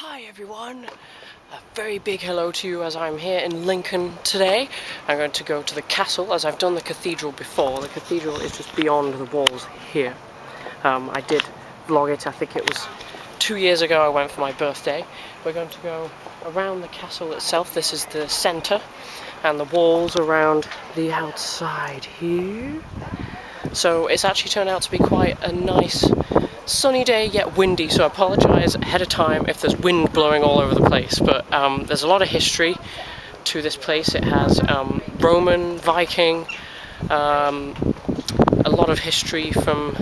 Hi everyone, a very big hello to you as I'm here in Lincoln today. I'm going to go to the castle as I've done the cathedral before. The cathedral is just beyond the walls here. I did vlog it, I think it was 2 years ago I went for my birthday. We're going to go around the castle itself. This is the centre and the walls around the outside here. So it's actually turned out to be quite a nice sunny day, yet windy, so I apologise ahead of time if there's wind blowing all over the place, but there's a lot of history to this place. It has Roman, Viking, a lot of history from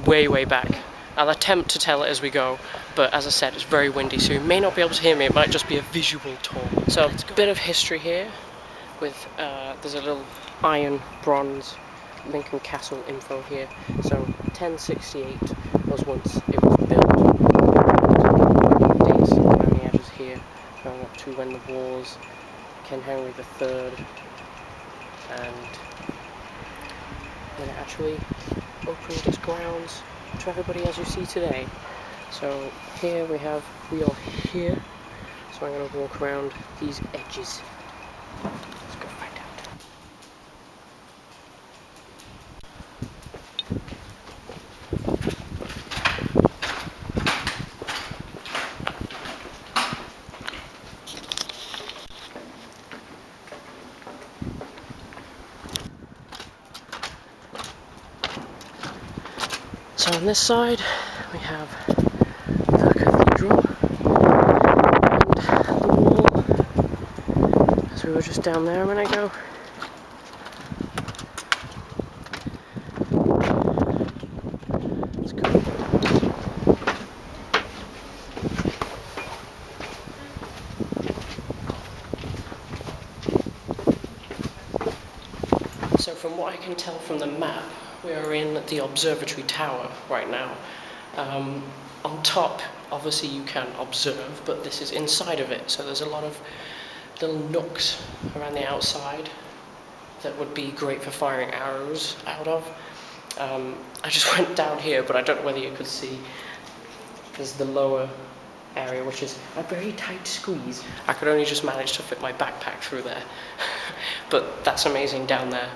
way back. I'll attempt to tell it as we go, but as I said, it's very windy, so you may not be able to hear me. It might just be a visual tour. So it's a bit of history here with there's a little iron bronze Lincoln Castle info here. So 1068 was once it was built. Dates around the edges here, going up to when the wars, King Henry III, and when it actually opened its grounds to everybody as you see today. So here we are here. So I'm going to walk around these edges. Let's go find out. So on this side we have the cathedral and the wall, as we were just down there a minute ago. Let's go. So from what I can tell from the map, we are in the Observatory Tower right now. On top, obviously you can observe, but this is inside of it, so there's a lot of little nooks around the outside that would be great for firing arrows out of. I just went down here, but I don't know whether you could see. There's the lower area, which is a very tight squeeze. I could only just manage to fit my backpack through there. But that's amazing down there.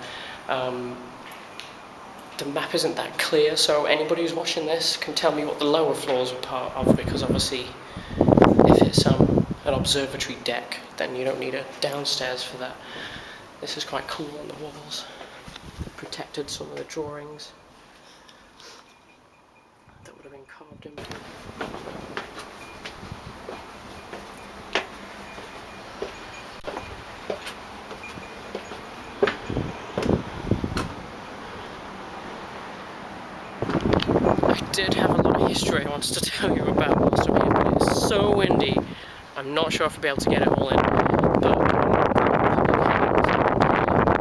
The map isn't that clear, so anybody who's watching this can tell me what the lower floors are part of, because obviously if it's an observatory deck, then you don't need a downstairs for that. This is quite cool on the walls. Protected some of the drawings that would have been carved in. I did have a lot of history I wanted to tell you about whilst I'm here, but it's so windy, I'm not sure if I'll be able to get it all in. But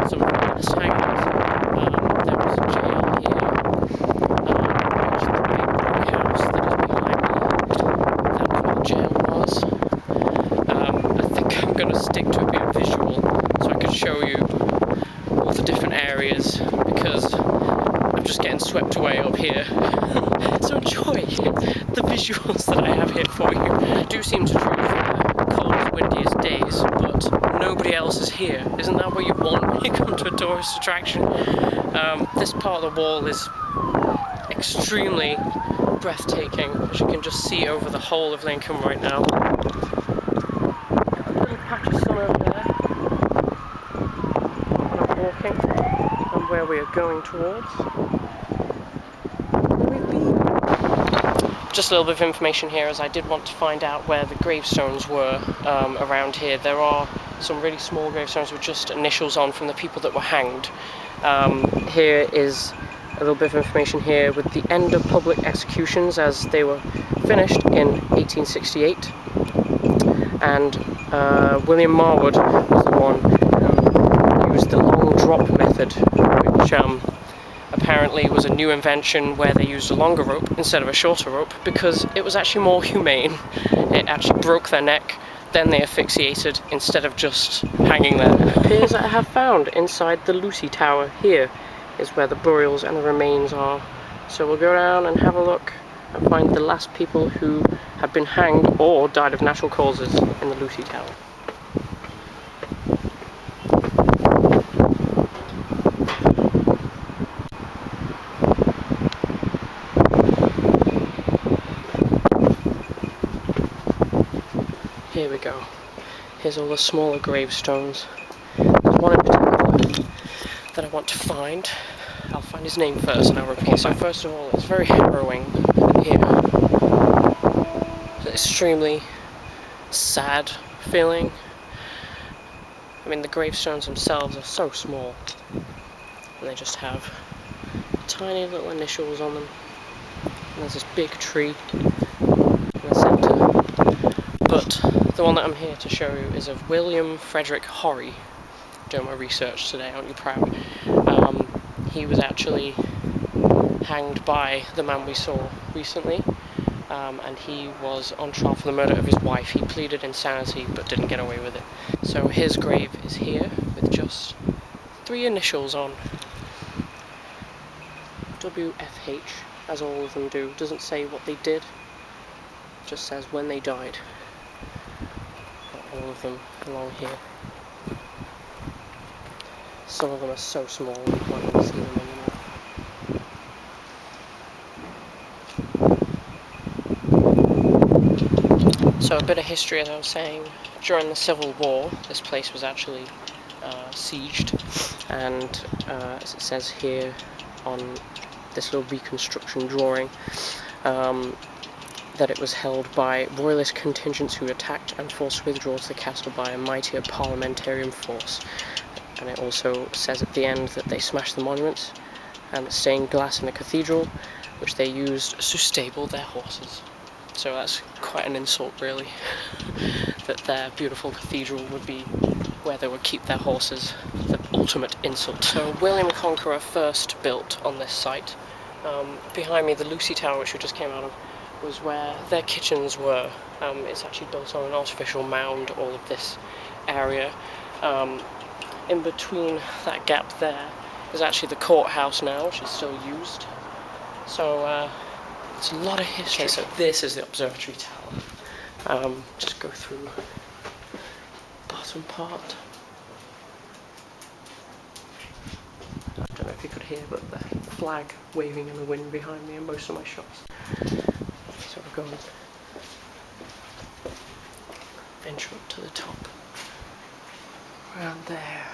some of the last hangouts, there was a jail here, which is the big brick house that is behind me. That was what the jail was. I think I'm going to stick to it being visual, so I can show you all the different areas, because I'm just getting swept away up here. So enjoy the visuals that I have here for you. I do seem to choose the cold, windiest days, but nobody else is here. Isn't that what you want when you come to a tourist attraction? This part of the wall is extremely breathtaking, as you can just see over the whole of Lincoln right now. A little patch of sun over there when I'm walking, and where we are going towards. Just a little bit of information here, as I did want to find out where the gravestones were around here. There are some really small gravestones with just initials on from the people that were hanged. Here is a little bit of information here with the end of public executions, as they were finished in 1868. And William Marwood was the one who used the long drop method, which apparently was a new invention where they used a longer rope instead of a shorter rope, because it was actually more humane. It actually broke their neck, then they asphyxiated instead of just hanging there. It appears that I have found inside the Lucy Tower here is where the burials and the remains are. So we'll go down and have a look and find the last people who had been hanged or died of natural causes in the Lucy Tower. Here we go. Here's all the smaller gravestones. There's one in particular that I want to find. I'll find his name first and I'll report. So first of all, it's very harrowing here. It's an extremely sad feeling. I mean, the gravestones themselves are so small, and they just have tiny little initials on them. And there's this big tree in the centre. But the one that I'm here to show you is of William Frederick Horry. Doing my research today, aren't you proud? He was actually hanged by the man we saw recently, and he was on trial for the murder of his wife. He pleaded insanity but didn't get away with it. So his grave is here with just 3 initials on. WFH, as all of them do. Doesn't say what they did, just says when they died. Got all of them along here. Some of them are so small you can't even see them anymore. So a bit of history, as I was saying. During the Civil War, this place was actually sieged, and as it says here on this little reconstruction drawing, that it was held by royalist contingents who attacked and forced withdrawal to the castle by a mightier parliamentarian force. And it also says at the end that they smashed the monuments and the stained glass in the cathedral, which they used to stable their horses. So that's quite an insult, really, that their beautiful cathedral would be where they would keep their horses. The ultimate insult. So William Conqueror first built on this site. Behind me, the Lucy Tower, which we just came out of, was where their kitchens were. It's actually built on an artificial mound, all of this area. In between that gap there is actually the courthouse now, which is still used. So it's a lot of history. Okay, so this is the Observatory Tower. Just go through the bottom part. I don't know if you could hear, but the flag waving in the wind behind me in most of my shots. So we're going to venture up to the top. Around there.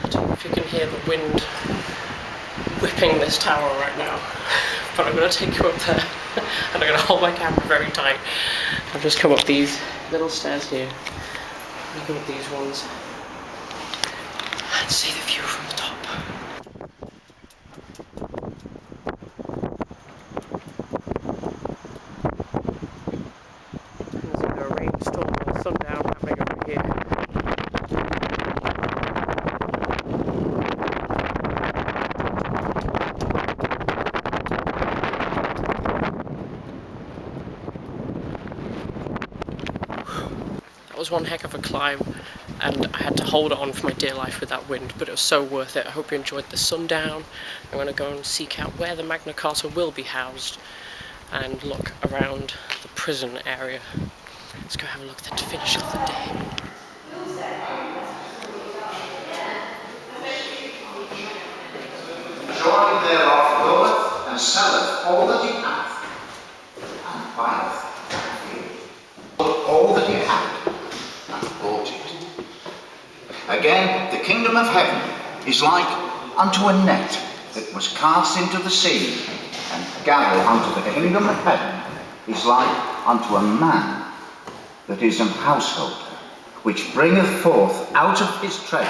I don't know if you can hear the wind whipping this tower right now, but I'm going to take you up there and I'm going to hold my camera very tight. I've just come up these little stairs here, I've come up these ones and see the view from the top. There's either a rainstorm or sundown happening over here. That was one heck of a climb, and I had to hold on for my dear life with that wind, but it was so worth it. I hope you enjoyed the sundown. I'm going to go and seek out where the Magna Carta will be housed and look around the prison area. Let's go have a look to finish off the day. Joy thereof goeth and selleth all that he hath, and buyeth all that he had, and bought it. Again, the kingdom of heaven is like unto a net that was cast into the sea, and gathered unto the kingdom of heaven is like unto a man that is an householder, which bringeth forth out of his treasure.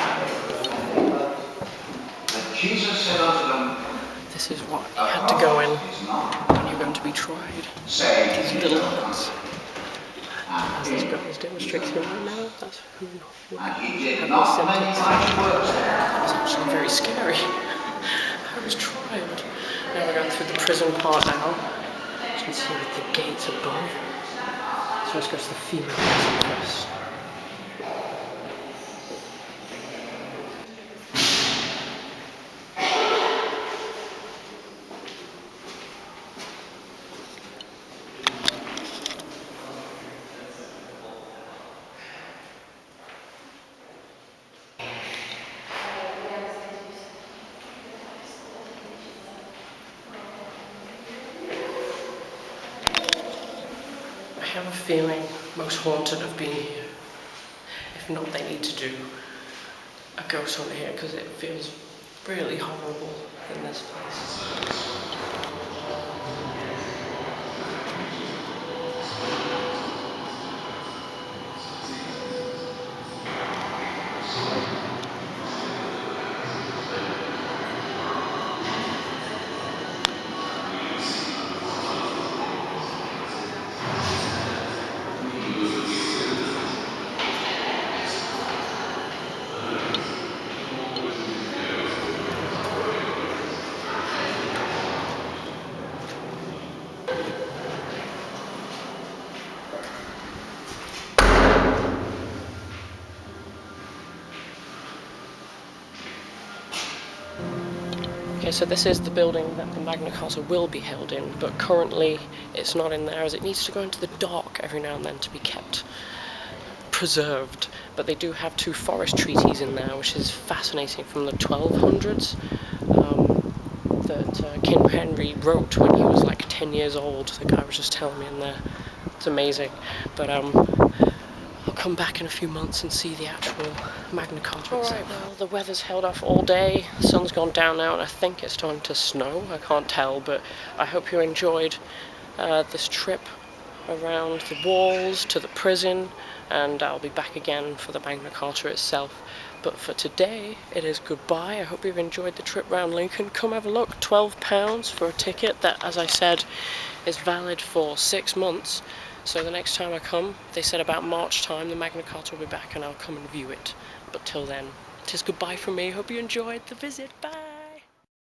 And Jesus said unto them, this is what you had to go in when you're going to be tried. These little huts. As this guy is demonstrating right now, that's who would And he did have not the make sentence. much work there. That was actually very scary. I was tried. Now we're going through the prison part now. As you can see with the gates above. So let's go to the female prison first. I have a feeling most haunted have been here. If not, they need to do a ghost hunt here because it feels really horrible in this place. Okay, so this is the building that the Magna Carta will be held in, but currently it's not in there as it needs to go into the dock every now and then to be kept preserved. But they do have 2 forest treaties in there, which is fascinating, from the 1200s that King Henry wrote when he was like 10 years old. The guy was just telling me in there. It's amazing. But I'll come back in a few months and see the actual Magna Carta itself. Alright, well, the weather's held off all day, the sun's gone down now, and I think it's starting to snow. I can't tell, but I hope you enjoyed this trip around the walls to the prison, and I'll be back again for the Magna Carta itself. But for today, it is goodbye. I hope you've enjoyed the trip around Lincoln. Come have a look. £12 for a ticket that, as I said, is valid for 6 months. So the next time I come, they said about March time, the Magna Carta will be back and I'll come and view it. But till then, it is goodbye from me. Hope you enjoyed the visit. Bye!